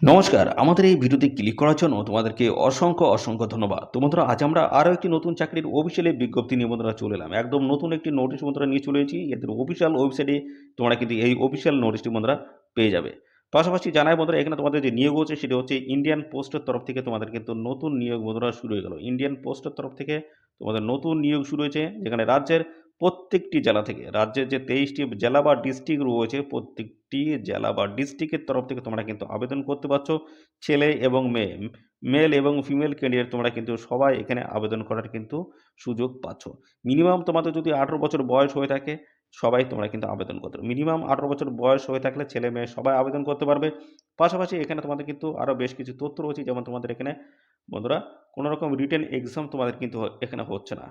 নমস্কার। আমাদের এই ভিডিওতে ক্লিক করার জন্য তোমাদেরকে অসংখ্য ধন্যবাদ। তো বন্ধুরা, আজ আমরা আরও একটি নতুন চাকরির অফিসিয়ালি বিজ্ঞপ্তি নিয়ে বন্ধুরা চলে এলাম। একদম নতুন একটি নোটিশ বন্ধুরা নিয়ে চলে এসেছি। এদের অফিসিয়াল ওয়েবসাইটে তোমরা কিন্তু এই অফিসিয়াল নোটিশটি বন্ধুরা পেয়ে যাবে। পাশাপাশি জানাই বন্ধুরা, এখানে তোমাদের যে নিয়োগ হচ্ছে সেটি হচ্ছে ইন্ডিয়ান পোস্টের তরফ থেকে তোমাদের কিন্তু নতুন নিয়োগ বন্ধুরা শুরু হয়ে গেল। ইন্ডিয়ান পোস্টের তরফ থেকে তোমাদের নতুন নিয়োগ শুরু হয়েছে, যেখানে রাজ্যের প্রত্যেকটি জেলা থেকে, রাজ্যের যে ২৩টি জেলা বা ডিস্ট্রিক্ট রয়েছে, প্রত্যেকটি জেলা বা ডিস্ট্রিক্টের তরফ থেকে তোমরা কিন্তু আবেদন করতে পারছো। ছেলে এবং মেয়ে, মেল এবং ফিমেল ক্যান্ডিডেট তোমরা কিন্তু সবাই এখানে আবেদন করার কিন্তু সুযোগ পাচ্ছ। মিনিমাম তোমাদের যদি ১৮ বছর বয়স হয়ে থাকে, সবাই তোমরা কিন্তু আবেদন করতে পারবে। মিনিমাম ১৮ বছর বয়স হয়ে থাকলে ছেলে মেয়ে সবাই আবেদন করতে পারবে। পাশাপাশি এখানে তোমাদের কিন্তু আরও বেশ কিছু তথ্য রয়েছে, যেমন তোমাদের এখানে বন্ধুরা কোনো রকম রিটেন এক্সাম তোমাদের কিন্তু এখানে হচ্ছে না।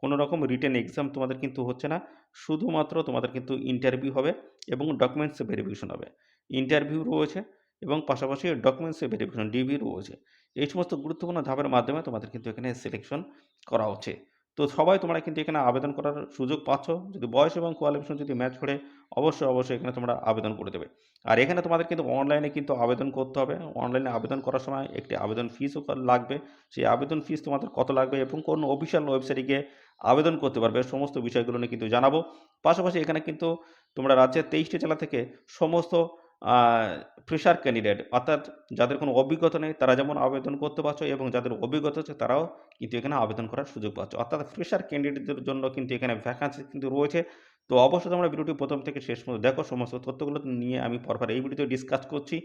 কোনো রকম রিটেন এক্সাম তোমাদের কিন্তু হচ্ছে না। শুধুমাত্র তোমাদের কিন্তু ইন্টারভিউ হবে এবং ডকুমেন্টস ভেরিফিকেশন হবে। ইন্টারভিউ রয়েছে এবং পাশাপাশি ডকুমেন্টস ভেরিফিকেশন ডিভি রয়েছে। এই সমস্ত গুরুত্বপূর্ণ ধাপের মাধ্যমে তোমাদের কিন্তু এখানে সিলেকশন করা হচ্ছে। তো সবাই তোমরা কিন্তু এখানে আবেদন করার সুযোগ পাচ্ছ। যদি বয়স এবং কোয়ালিফিকেশন যদি ম্যাচ করে, অবশ্যই এখানে তোমরা আবেদন করে দেবে। আর এখানে তোমাদের কিন্তু অনলাইনে কিন্তু আবেদন করতে হবে। অনলাইনে আবেদন করার সময় একটি আবেদন ফিসও লাগবে। সেই আবেদন ফিস তোমাদের কত লাগবে এবং কোন অফিসিয়াল ওয়েবসাইটে গিয়ে আবেদন করতে পারবে, সমস্ত বিষয়গুলো নিয়ে কিন্তু জানাবো। পাশাপাশি এখানে কিন্তু তোমরা রাজ্যের ২৩টি জেলা থেকে সমস্ত আ ফ্রেশার ক্যান্ডিডেট, অর্থাৎ যাদের কোনো অভিজ্ঞতা নেই তারা যেমন আবেদন করতে পারছো, এবং যাদের অভিজ্ঞতা আছে তারাও কিন্তু এখানে আবেদন করার সুযোগ পাচ্ছ। অর্থাৎ ফ্রেশার ক্যান্ডিডেটদের জন্য কিন্তু এখানে ভ্যাকান্সি কিন্তু রয়েছে। তো অবশ্যই তোমরা ভিডিওটি প্রথম থেকে শেষ পর্যন্ত দেখো। সমস্ত তথ্যগুলো নিয়ে আমি পরপর এই ভিডিওতে ডিসকাস করছি।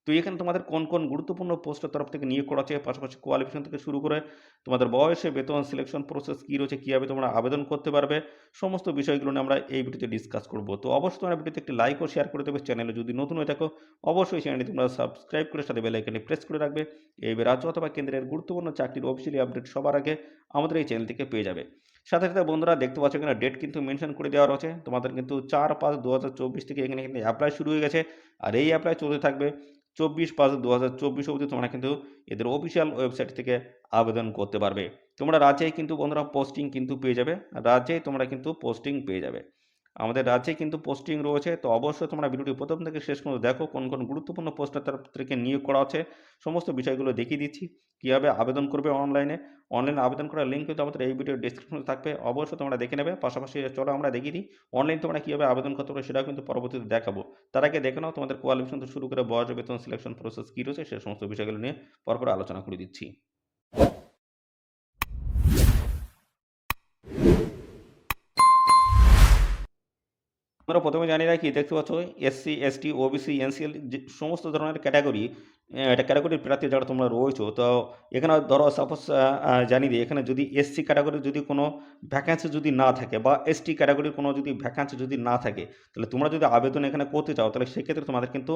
তো এখানে তোমাদের কোন গুরুত্বপূর্ণ পোস্টের তরফ থেকে নিয়োগ করা হচ্ছে, পাশাপাশি কোয়ালিফিকেশন থেকে শুরু করে তোমাদের বয়সে বেতন, সিলেকশন প্রসেস কী রয়েছে, কীভাবে তোমরা আবেদন করতে পারবে, সমস্ত বিষয়গুলো নিয়ে আমরা এই ভিডিওতে ডিসকাস করব। তো অবশ্যই তোমরা ভিডিওতে একটি লাইক ও শেয়ার করে দেবে। চ্যানেলে যদি নতুন হয়ে থাকো, অবশ্যই চ্যানেলটি তোমরা সাবস্ক্রাইব করে সাথে বেল আইকনটি প্রেস করে রাখবে। এই রাজ্য অথবা কেন্দ্রের গুরুত্বপূর্ণ চাকরির অফিসিয়ালি আপডেট সবার আগে আমাদের এই চ্যানেল থেকে পেয়ে যাবে। সাথে বন্ধুরা দেখতে পাচ্ছ এখানে ডেট কিন্তু মেনশন করে দেওয়া রয়েছে। তোমাদের কিন্তু ৪/৫/২০২৪ থেকে এখানে কিন্তু অ্যাপ্লাই শুরু হয়ে গেছে। আর এই অ্যাপ্লাই চলতে থাকবে ২৪/৫/২০২৪ অবধি। তোমরা কিন্তু এদের অফিসিয়াল ওয়েবসাইট থেকে আবেদন করতে পারবে। তোমরা রাজ্যেই কিন্তু বন্ধুরা পোস্টিং কিন্তু পেয়ে যাবে। রাজ্যেই তোমরা কিন্তু পোস্টিং পেয়ে যাবে। আমাদের রাজ্যে কিন্তু পোস্টিং রয়েছে। তো অবশ্যই তোমরা ভিডিওটি প্রথম থেকে শেষ পর্যন্ত দেখো। কোন গুরুত্বপূর্ণ পোস্টের তরফ থেকে নিয়োগ করা হচ্ছে, সমস্ত বিষয়গুলো দেখিয়ে দিচ্ছি। কীভাবে আবেদন করবে অনলাইনে। অনলাইনে আবেদন করার লিঙ্ক কিন্তু আমাদের এই ভিডিওর ডেসক্রিপশনে থাকবে। অবশ্যই তোমরা দেখে নেবে। পাশাপাশি চলো আমরা দেখিয়ে দিই অনলাইন তোমরা কীভাবে আবেদন করতে পারবে, সেটাও কিন্তু পরবর্তীতে দেখাবো। তার আগে দেখে নাও তোমাদের কোয়ালিফিকেশন থেকে শুরু করে বয়স, বেতন, সিলেকশন প্রসেস কী রয়েছে, সে সমস্ত বিষয়গুলো নিয়ে পরপর আলোচনা করে দিচ্ছি। আমরা প্রথমে জানি রাখি, দেখতে পাচ্ছ এসসি, এসটি, ওবিসি, এনসিএল যে সমস্ত ধরনের ক্যাটাগরি, এটা ক্যাটাগরির প্রার্থী যারা তোমরা রয়েছো, তো এখানে ধরো সাপোজ জানিয়ে দিই, এখানে যদি এসসি ক্যাটাগরির যদি কোনো ভ্যাকান্সি যদি না থাকে, বা এসটি ক্যাটাগরির কোনো যদি ভ্যাকান্সি যদি না থাকে, তাহলে তোমরা যদি আবেদন এখানে করতে চাও, তাহলে সেক্ষেত্রে তোমাদের কিন্তু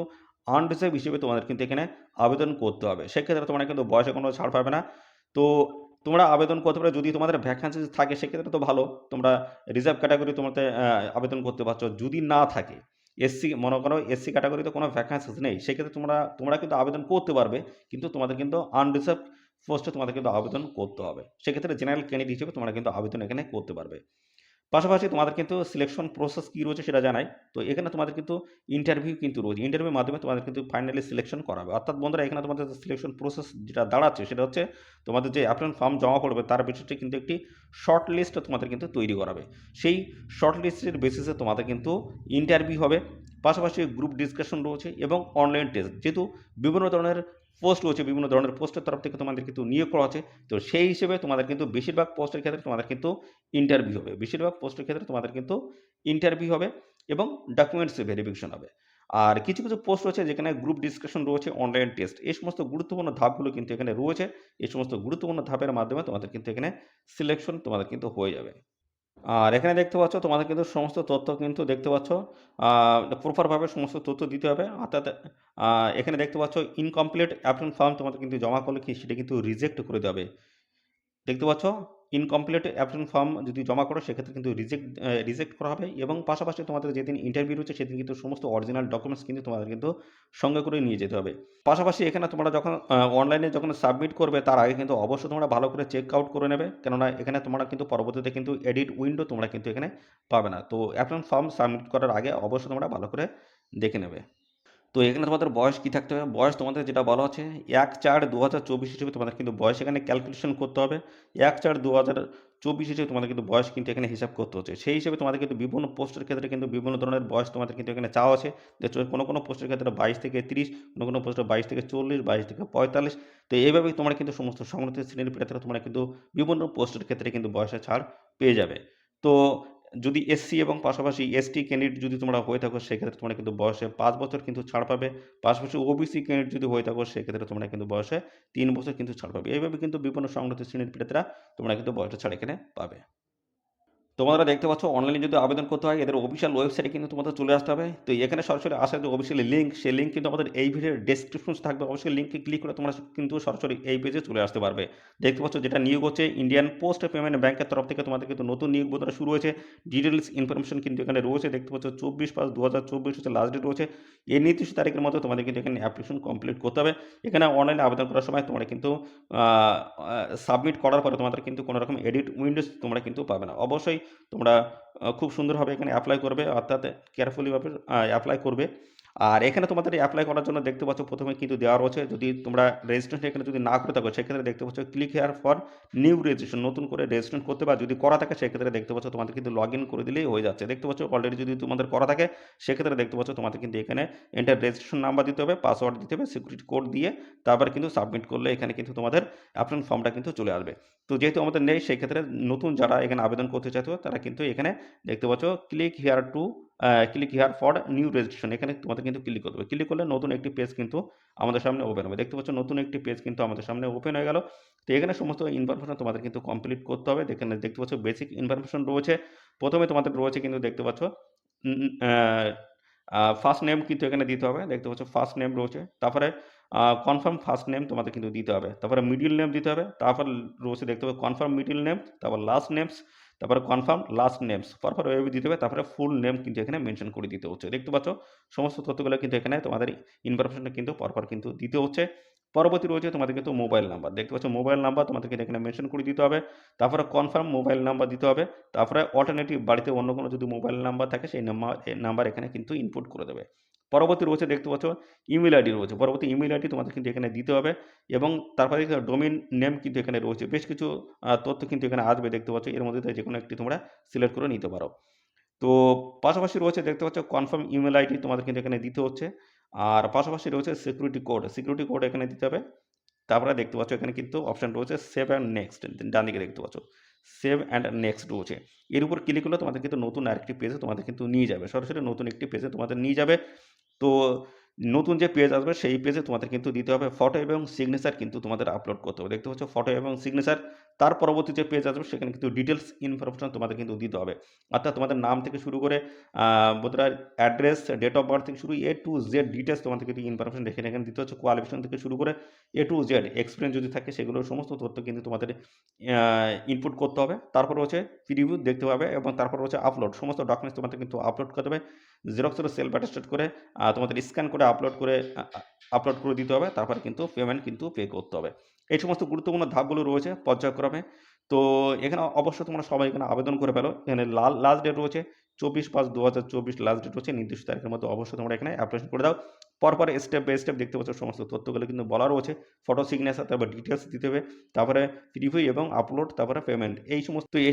আনরিজার্ভ হিসেবে তোমাদের কিন্তু এখানে আবেদন করতে হবে। সেক্ষেত্রে তোমরা কিন্তু বয়সে কোনো ছাড় পাবে না। তো তোমরা আবেদন করতে পারো, যদি তোমাদের ভ্যাকান্সি থাকে সেক্ষেত্রে তো ভালো, তোমরা রিজার্ভ ক্যাটাগরি তোমাদের আবেদন করতে পারছো। যদি না থাকে, এসসি মনে করো এসসি ক্যাটাগরিতে কোনো ভ্যাকান্সিস নেই, সেক্ষেত্রে তোমরা কিন্তু আবেদন করতে পারবে, কিন্তু তোমাদের কিন্তু আনরিজার্ভ পোস্টে তোমাদের কিন্তু আবেদন করতে হবে। সেক্ষেত্রে জেনারেল ক্যান্ডিডেট হিসেবে তোমরা কিন্তু আবেদন এখানে করতে পারবে। পাশাপাশি তোমাদের কিন্তু সিলেকশন প্রসেস কী রয়েছে সেটা জানাই। তো এখানে তোমাদের কিন্তু ইন্টারভিউ কিন্তু রয়েছে। ইন্টারভিউর মাধ্যমে তোমাদের কিন্তু ফাইনালি সিলেকশন করাবে। অর্থাৎ বন্ধুরা, এখানে তোমাদের সিলেকশন প্রসেস যেটা দাঁড়াচ্ছে সেটা হচ্ছে, তোমাদের যে অ্যাপ্লিকেশন ফর্ম জমা পড়বে তার বেসিসে কিন্তু একটি শর্ট লিস্ট তোমাদের কিন্তু তৈরি করাবে। সেই শর্ট লিস্টের বেসিসে তোমাদের কিন্তু ইন্টারভিউ হবে। পাশাপাশি গ্রুপ ডিসকাশন রয়েছে এবং অনলাইন টেস্ট। যেহেতু বিভিন্ন ধরনের পোস্ট রয়েছে, বিভিন্ন ধরনের পোস্টের তরফ থেকে তোমাদের কিন্তু নিয়োগ করা আছে। তো সেই হিসেবে তোমাদের কিন্তু বেশিরভাগ পোস্টের ক্ষেত্রে তোমাদের কিন্তু ইন্টারভিউ হবে। বেশিরভাগ পোস্টের ক্ষেত্রে তোমাদের কিন্তু ইন্টারভিউ হবে এবং ডকুমেন্টস ভেরিফিকেশন হবে। আর কিছু পোস্ট রয়েছে যেখানে গ্রুপ ডিসকাশন রয়েছে, অনলাইন টেস্ট। এই সমস্ত গুরুত্বপূর্ণ ধাপগুলো কিন্তু এখানে রয়েছে। এই সমস্ত গুরুত্বপূর্ণ ধাপের মাধ্যমে তোমাদের কিন্তু এখানে সিলেকশন তোমাদের কিন্তু হয়ে যাবে। আর এখানে দেখতে পাচ্ছ তোমাদের কিন্তু সমস্ত তথ্য কিন্তু দেখতে পাচ্ছ প্রপারভাবে সমস্ত তথ্য দিতে হবে। অর্থাৎ এখানে দেখতে পাচ্ছ ইনকমপ্লিট অ্যাপ্লিকেশন ফর্ম তোমাদের কিন্তু জমা করলে কি সেটা কিন্তু রিজেক্ট করে দেবে। দেখতে পাচ্ছ ইনকমপ্লিট অ্যাপ্লিকেশন ফর্ম যদি জমা করো সেক্ষেত্রে কিন্তু রিজেক্ট করা হবে। এবং পাশাপাশি তোমাদের যেদিন ইন্টারভিউ রয়েছে সেদিন কিন্তু সমস্ত অরিজিনাল ডকুমেন্টস কিন্তু তোমাদের কিন্তু সঙ্গে করে নিয়ে যেতে হবে। পাশাপাশি এখানে তোমরা যখন অনলাইনে যখন সাবমিট করবে তার আগে কিন্তু অবশ্যই তোমরা ভালো করে চেক আউট করে নেবে, কেননা এখানে তোমরা কিন্তু পরবর্তীতে কিন্তু এডিট উইন্ডো তোমরা কিন্তু এখানে পাবে না। তো অ্যাপ্লিকেশন ফর্ম সাবমিট করার আগে অবশ্যই তোমরা ভালো করে দেখে নেবে। তো এখানে তোমাদের বয়স কী থাকতে হবে, বয়স তোমাদের যেটা বলা হচ্ছে 1/4/2024 হিসেবে তোমাদের কিন্তু বয়স এখানে ক্যালকুলেশন করতে হবে। 1/4/2024 হিসেবে তোমাদের কিন্তু বয়স কিন্তু এখানে হিসাব করতে হচ্ছে। সেই হিসেবে তোমাদের কিন্তু বিভিন্ন পোস্টের ক্ষেত্রে কিন্তু বিভিন্ন ধরনের বয়স তোমাদের কিন্তু এখানে চাওয়া আছে। দেখছো কোনো পোস্টের ক্ষেত্রে 22 থেকে 30, কোনো পোস্টে 22 থেকে 40, 22 থেকে 45। তো এইভাবেই তোমরা কিন্তু সমস্ত সংগঠিত শ্রেণীর প্রার্থীরা তোমরা কিন্তু বিভিন্ন পোস্টের ক্ষেত্রে কিন্তু বয়সের ছাড় পেয়ে যাবে। তো যদি এসসি এবং পাশাপাশি এসটি ক্যান্ডিডেট যদি তোমরা হয়ে থাকো সেক্ষেত্রে তোমরা কিন্তু বয়সে 5 বছর কিন্তু ছাড় পাবে। পাশাপাশি ওবিসি ক্যান্ডিডেট যদি হয়ে থাকো সেক্ষেত্রে তোমরা কিন্তু বয়সে 3 বছর কিন্তু ছাড় পাবে। এইভাবে কিন্তু বিভিন্ন সংগঠিত শ্রেণীর প্রার্থীরা তোমরা কিন্তু বয়সের ছাড় এখানে পাবে। তোমরা দেখতে পাচ্ছ অনলাইনে যদি আবেদন করতে হয় এদের অফিসিয়াল ওয়েবসাইটে কিন্তু তোমাদের চলে আসতে হবে। তো এখানে সরাসরি আসার যে অফিসিয়াল লিঙ্ক, সেই লিঙ্ক কিন্তু আমাদের এই ভিডিওর ডেসক্রিপশন থাকবে। অবশ্যই লিঙ্কে ক্লিক করে তোমরা কিন্তু সরাসরি এই পেজে চলে আসতে পারবে। দেখতে পাচ্ছ যেটা নিয়োগ হচ্ছে ইন্ডিয়ান পোস্ট পেমেন্ট ব্যাংকের তরফ থেকে তোমাদের কিন্তু নতুন নিয়োগ বোধহয় শুরু হয়েছে। ডিটেলস ইনফরমেশন কিন্তু এখানে রয়েছে। দেখতে পাচ্ছ 24/5/2024 হচ্ছে লাস্ট ডেট রয়েছে। এই নির্দিষ্ট তারিখের মধ্যে তোমাদের কিন্তু এখানে অ্যাপ্লিকেশন কমপ্লিট করতে হবে। এখানে অনলাইনে আবেদন করার সময় তোমরা কিন্তু সাবমিট করার পরে তোমাদের কিন্তু কোনো রকম এডিট উইন্ডোজ তোমরা কিন্তু পাবে না। অবশ্যই তোমরা খুব সুন্দরভাবে এখানে অ্যাপ্লাই করবে, অর্থাৎ কেয়ারফুলিভাবে অ্যাপ্লাই করবে। আর এখানে তোমাদের অ্যাপ্লাই করার জন্য দেখতে পাচ্ছ প্রথমে কিন্তু দেওয়া রয়েছে, যদি তোমরা রেজিস্ট্রেশন এখানে যদি না করে থাকো সেক্ষেত্রে দেখতে পাচ্ছ click here for new registration, নতুন করে রেজিস্ট্রেশন করতে, বা যদি করা থাকে সেক্ষেত্রে দেখতে পাচ্ছ তোমাদের কিন্তু লগ ইন করে দিলেই হয়ে যাচ্ছে। দেখতে পাচ্ছ অলরেডি যদি তোমাদের করা থাকে সেক্ষেত্রে দেখতে পাচ্ছ তোমাদের কিন্তু এখানে এন্টার রেজিস্ট্রেশন নাম্বার দিতে হবে, পাসওয়ার্ড দিতে হবে, সিকিউরিটি কোড দিয়ে তারপরে কিন্তু সাবমিট করলে এখানে কিন্তু তোমাদের অ্যাপ্লিকেশন ফর্মটা কিন্তু চলে আসবে। তো যেহেতু আমাদের নেই সেই ক্ষেত্রে নতুন যারা এখানে আবেদন করতে চাইছো তারা কিন্তু এখানে দেখতে পাচ্ছ click here for new registration, এখানে তোমাদের কিন্তু ক্লিক করতে হবে। ক্লিক করলে নতুন একটি পেজ কিন্তু আমাদের সামনে ওপেন হবে। দেখতে পাচ্ছ নতুন একটি পেজ কিন্তু আমাদের সামনে ওপেন হয়ে গেল। তো এখানে সমস্ত ইনফরমেশন তোমাদের কিন্তু কমপ্লিট করতে হবে। এখানে দেখতে পাচ্ছ বেসিক ইনফরমেশন রয়েছে। প্রথমে তোমাদের রয়েছে কিন্তু দেখতে পাচ্ছ ফার্স্ট নেম কিন্তু এখানে দিতে হবে। দেখতে পাচ্ছ ফার্স্ট নেম রয়েছে, তারপরে কনফার্ম ফার্স্ট নেম তোমাদের কিন্তু দিতে হবে, তারপরে মিডল নেম দিতে হবে, তারপর রয়েছে দেখতে হবে কনফার্ম মিডল নেম, তারপর লাস্ট নেমস, তারপরে কনফার্ম লাস্ট নেমস, পরপর ওইভাবে দিতে হবে, তারপরে ফুল নেম কিন্তু এখানে মেনশন করে দিতে হচ্ছে। দেখতে পাচ্ছ সমস্ত তথ্যগুলো কিন্তু এখানে তোমাদের ইনফরমেশনটা কিন্তু পরপর কিন্তু দিতে হচ্ছে। পরবর্তী রয়েছে তোমাদের কিন্তু মোবাইল নাম্বার, দেখতে পাচ্ছ মোবাইল নাম্বার তোমাদের কিন্তু এখানে মেনশন করে দিতে হবে, তারপরে কনফার্ম মোবাইল নাম্বার দিতে হবে, তারপরে অল্টারনেটিভ বাড়িতে অন্য কোনো যদি মোবাইল নাম্বার থাকে সেই নাম্বার এখানে কিন্তু ইনপুট করে দেবে। পরবর্তী রয়েছে দেখতে পাচ্ছ ইমেল আইডি রয়েছে, পরবর্তী ইমেল আইডি তোমাদের কিন্তু এখানে দিতে হবে, এবং তারপরে ডোমেইন নেম কিন্তু এখানে রয়েছে। বেশ কিছু তথ্য কিন্তু এখানে আসবে, দেখতে পাচ্ছ এর মধ্যে থেকে যে কোনো একটি তোমরা সিলেক্ট করে নিতে পারো। তো পাশাপাশি রয়েছে দেখতে পাচ্ছ কনফার্ম ইমেল আইডি তোমাদের কিন্তু এখানে দিতে হচ্ছে, আর পাশাপাশি রয়েছে সিকিউরিটি কোড এখানে দিতে হবে। তারপরে দেখতে পাচ্ছ এখানে কিন্তু অপশন রয়েছে সেভ অ্যান্ড নেক্সট, ডান দিকে দেখতে পাচ্ছ সেভ অ্যান্ড নেক্সট রয়েছে। এর উপর ক্লিক করলে তোমাদের কিন্তু নতুন আরেকটি পেজে তোমাদের কিন্তু নিয়ে যাবে, সরাসরি নতুন একটি পেজে তোমাদের নিয়ে যাবে। তো নতুন যে পেজ আসবে সেই পেজে তোমাদের কিন্তু দিতে হবে ফটো এবং সিগনেচার কিন্তু তোমাদের আপলোড করতে হবে। দেখতে পাচ্ছ ফটো এবং সিগনেচার। তার পরবর্তী যে পেজ আসবে সেখানে কিন্তু ডিটেলস ইনফরমেশন তোমাদের কিন্তু দিতে হবে, অর্থাৎ তোমাদের নাম থেকে শুরু করে বোধহয় অ্যাড্রেস, ডেট অফ বার্থ থেকে শুরু A to Z ডিটেলস তোমাদের কিন্তু ইনফরমেশন এখানে দিতে হচ্ছে। কোয়ালিফিকেশন থেকে শুরু করে A to Z এক্সপিরিয়েন্স যদি থাকে সেগুলোর সমস্ত তথ্য কিন্তু তোমাদের ইনপুট করতে হবে। তারপর হচ্ছে প্রিভিউ দেখতে পাবে, এবং তারপর হচ্ছে আপলোড, সমস্ত ডকুমেন্টস তোমাদের কিন্তু আপলোড করতে হবে। জেরক্সের সেলফ অ্যাটেস্টেড করে তোমাদের স্ক্যান করে আপলোড করে দিতে হবে, তারপরে কিন্তু পেমেন্ট কিন্তু পে করতে হবে। এই সমস্ত গুরুত্বপূর্ণ ধাপগুলো রয়েছে পর্যায়ক্রমে। তো এখানে অবশ্যই তোমরা সবাই এখানে আবেদন করে ফেলো। এখানে লাস্ট ডেট রয়েছে 24/5/2024 লাস্ট ডেট রয়েছে, নির্দিষ্ট তারিখের মধ্যে অবশ্যই তোমরা এখানে অ্যাপ্লিকেশন করে দাও। পরপর স্টেপ বাই স্টেপ দেখতে পাচ্ছ সমস্ত তথ্যগুলো কিন্তু বলা রয়েছে। ফটো সিগনেচার, তারপর ডিটেলস দিতে হবে, তারপরে প্রিভিউ এবং আপলোড, তারপরে পেমেন্ট। এই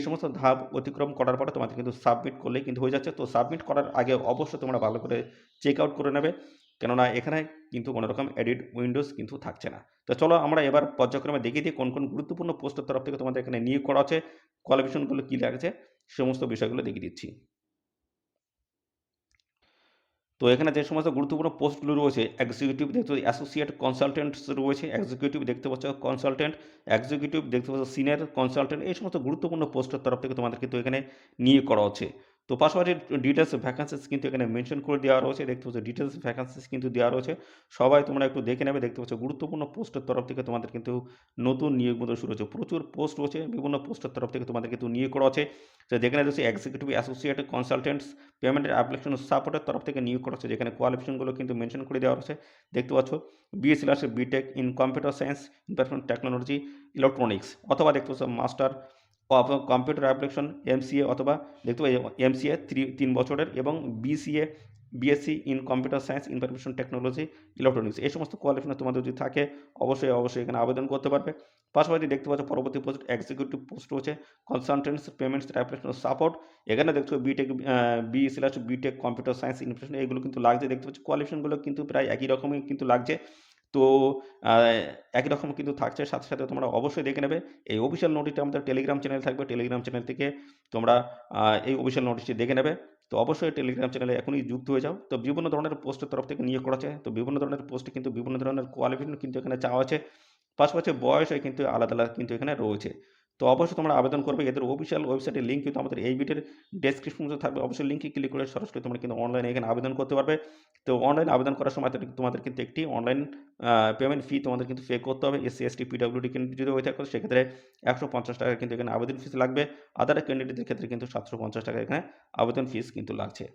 সমস্ত ধাপ অতিক্রম করার পরে তোমাদের কিন্তু সাবমিট করলেই কিন্তু হয়ে যাচ্ছে। তো সাবমিট করার আগে অবশ্যই তোমরা ভালো করে চেক আউট করে নেবে, কেননা এখানে কিন্তু কোনো রকম এডিট উইন্ডোজ কিন্তু থাকছে না। তো চলো আমরা এবার পর্যায়ক্রমে দেখিয়ে দিই কোন গুরুত্বপূর্ণ পোস্টের তরফ থেকে তোমাদের এখানে নিয়োগ করা আছে, কোয়ালিফিকেশনগুলো কী লাগছে, সমস্ত বিষয়গুলো দেখিয়ে দিচ্ছি। তো এখানে যে সমস্ত গুরুত্বপূর্ণ পোস্টগুলো রয়েছে, এক্সিকিউটিভ দেখতে পাচ্ছ, অ্যাসোসিয়েট কনসালটেন্টস রয়েছে, এক্সিকিউটিভ দেখতে পাচ্ছ কনসালটেন্ট, এক্সিকিউটিভ দেখতে পাচ্ছ সিনিয়র কনসালটেন্ট, এই সমস্ত গুরুত্বপূর্ণ পোস্টের তরফ থেকে তোমাদের কিন্তু এখানে নিয়োগ করা হচ্ছে। তো পাশাপাশি ডিটেলস ভ্যাকান্সিস কিন্তু এখানে মেনশন করে দেওয়া রয়েছে, দেখতে পাচ্ছ ডিটেলস ভ্যাকান্সিস কিন্তু দেওয়া রয়েছে, সবাই তোমরা একটু দেখে নেবে। দেখতে পাচ্ছ গুরুত্বপূর্ণ পোস্টের তরফ থেকে তোমাদের কিন্তু নতুন নিয়োগ মতো শুরু হচ্ছে, প্রচুর পোস্ট রয়েছে, বিভিন্ন পোস্টের তরফ থেকে তোমাদের কিন্তু নিয়োগ করা আছে। তো যেখানে রয়েছে এক্সিকিউটিভ অ্যাসোসিয়েট কনসালটেন্টস পেমেন্টের অ্যাপ্লিকেশন সাপোর্টের তরফ থেকে নিয়োগ করা হচ্ছে, যেখানে কোয়ালিফিকেশনগুলো কিন্তু মেনশন করে দেওয়া হচ্ছে। দেখতে পাচ্ছ BSc BTech in computer science, information technology, electronics, অথবা দেখতে পাচ্ছ master of computer application MCA, অথবা দেখতে পাচ্ছ MCA 3 বছরের, এবং BCA BSc in computer science, information technology, electronics এই সমস্ত কোয়ালিফিকেশন তোমাদের যদি থাকে অবশ্যই এখানে আবেদন করতে পারবে। পাশাপাশি দেখতে পাচ্ছ পরবর্তী পোস্ট এক্সিকিউটিভ পোস্ট রয়েছে কনসালটেন্টস পেমেন্টস অ্যাপ্লিকেশন সাপোর্ট। এখানে দেখছো বিটেক বি/বিটেক কম্পিউটার সায়েন্স ইনফরমেশন এগুলো কিন্তু লাগছে, দেখতে পাচ্ছ কোয়ালিফিকেশনগুলো কিন্তু প্রায় একই রকমই কিন্তু লাগছে। তো একই রকম কিন্তু থাকছে, সাথে তোমরা অবশ্যই দেখে নেবে। এই অফিসিয়াল নোটিশটা আমাদের টেলিগ্রাম চ্যানেল থাকবে, টেলিগ্রাম চ্যানেল থেকে তোমরা এই অফিসিয়াল নোটিশটি দেখে নেবে। তো অবশ্যই টেলিগ্রাম চ্যানেলে এখনই যুক্ত হয়ে যাও। তো বিভিন্ন ধরনের পোস্টের তরফ থেকে নিয়োগ করা আছে, তো বিভিন্ন ধরনের পোস্টে কিন্তু বিভিন্ন ধরনের কোয়ালিফিকেশন কিন্তু এখানে চাওয়া আছে, পাশাপাশি বয়স কিন্তু আলাদা কিন্তু এখানে রয়েছে। তো অবশ্যই তোমরা আবেদন করবে। এদের অফিসিয়াল ওয়েবসাইটের লিঙ্ক কিন্তু আমাদের এই ভিডিওর ডেসক্রিপশন বক্সে থাকবে, অবশ্যই লিঙ্কে ক্লিক করে সরাসরি তোমরা কিন্তু অনলাইনে এখানে আবেদন করতে পারবে। তো অনলাইন আবেদন করার সময় তোমাদের কিন্তু একটি অনলাইন পেমেন্ট ফি তোমাদের কিন্তু পে করতে হবে। এসসি, এসটি, পিডব্লিউডি ক্যান্ডিডেট যদি হয়ে থাকে সেক্ষেত্রে 150 টাকা কিন্তু এখানে আবেদন ফিস লাগবে। আদার ক্যান্ডিডেটদের ক্ষেত্রে কিন্তু 750 টাকা এখানে আবেদন ফিস কিন্তু লাগছে।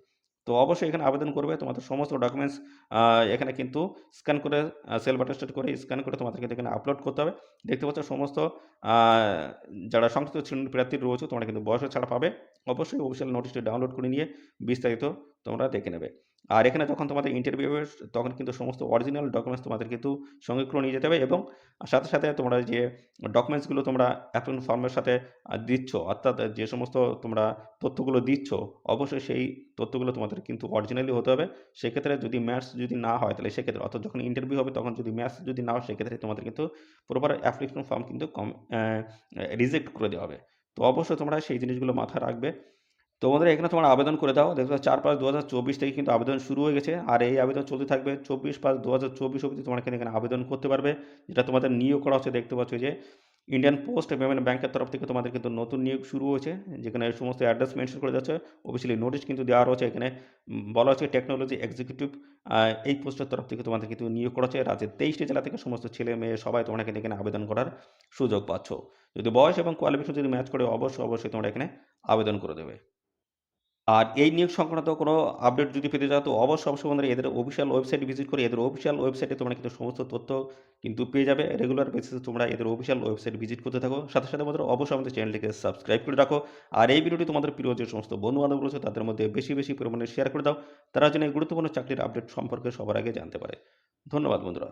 তো অবশ্যই এখানে আবেদন করবে। তোমাদের সমস্ত ডকুমেন্টস এখানে কিন্তু স্ক্যান করে সেলফ অ্যাটেস্টেড করে স্ক্যান করে তোমাদের কিন্তু এখানে আপলোড করতে হবে। দেখতে পাচ্ছ সমস্ত আ যারা সংশ্লিষ্ট শ্রেণীর প্রার্থী রয়েছে তোমরা কিন্তু বয়সের ছাড় পাবে। অবশ্যই অফিসিয়াল নোটিশটি ডাউনলোড করে নিয়ে বিস্তারিত তোমরা দেখে নেবে। আর এখানে যখন তোমাদের ইন্টারভিউ হবে তখন কিন্তু সমস্ত অরিজিনাল ডকুমেন্টস তোমাদের কিন্তু সঙ্গে করে নিয়ে যেতে হবে, এবং সাথে তোমরা যে ডকুমেন্টসগুলো তোমরা অ্যাপ্লিকেশন ফর্মের সাথে দিচ্ছ, অর্থাৎ যে সমস্ত তোমরা তথ্যগুলো দিচ্ছ অবশ্যই সেই তথ্যগুলো তোমাদের কিন্তু অরিজিনালি হতে হবে। সেক্ষেত্রে যদি ম্যাচ যদি না হয় তাহলে সেক্ষেত্রে, অর্থাৎ যখন ইন্টারভিউ হবে তখন যদি ম্যাচ যদি না হয় সেক্ষেত্রে তোমাদের কিন্তু প্রপার অ্যাপ্লিকেশন ফর্ম কিন্তু রিজেক্ট করে দেওয়া হবে। তো অবশ্যই তোমরা সেই জিনিসগুলো মাথায় রাখবে। তো বন্ধুরা এখানে তোমরা আবেদন করে দাও। দেখবে 4/5/2024 থেকে কিন্তু আবেদন শুরু হয়ে গেছে, আর এই আবেদন চলতে থাকবে 24/5/2024 অবধি তোমরা কিন্তু এখানে আবেদন করতে পারবে। যেটা তোমাদের নিয়োগ করা হচ্ছে, দেখতে পাচ্ছ যে ইন্ডিয়ান পোস্ট পেমেন্ট ব্যাংকের তরফ থেকে তোমাদের কিন্তু নতুন নিয়োগ শুরু হয়েছে, যেখানে সমস্ত অ্যাড্রেস মেনশন করে যাচ্ছে। অফিসিয়ালি নোটিশ কিন্তু দেওয়া রয়েছে, এখানে বলা হচ্ছে টেকনোলজি এক্সিকিউটিভ এই পোস্টের তরফ থেকে তোমাদের কিন্তু নিয়োগ করা হচ্ছে। রাজ্যের 23টি জেলা থেকে সমস্ত ছেলে মেয়ে সবাই তোমরা কিন্তু এখানে আবেদন করার সুযোগ পাচ্ছ। যদি বয়স এবং কোয়ালিফিকেশন যদি ম্যাচ করে অবশ্যই তোমরা এখানে আবেদন করে দেবে। আর এই নিয়োগ সংক্রান্ত কোনো আপডেট যদি পেতে চাও তো অবশ্যই বন্ধুরা এদের অফিসিয়াল ওয়েবসাইট ভিজিট করে এদের অফিসিয়াল ওয়েবসাইটে তোমরা কিন্তু সমস্ত তথ্য কিন্তু পেয়ে যাবে। রেগুলার বেসিসে তোমরা এদের অফিসিয়াল ওয়েবসাইট ভিজিট করতে থাকো। সাথে বন্ধুরা অবশ্যই আমাদের চ্যানেলটিকে সাবস্ক্রাইব করে রাখো। আর এই ভিডিওটি তোমাদের প্রিয় যে সমস্ত বন্ধু-বান্ধব রয়েছে তাদের মধ্যে বেশি পরিমাণে শেয়ার করে দাও। তারা যেন এই গুরুত্বপূর্ণ চাকরির আপডেট সম্পর্কে সবার আগে জানতে পারে। ধন্যবাদ বন্ধুরা।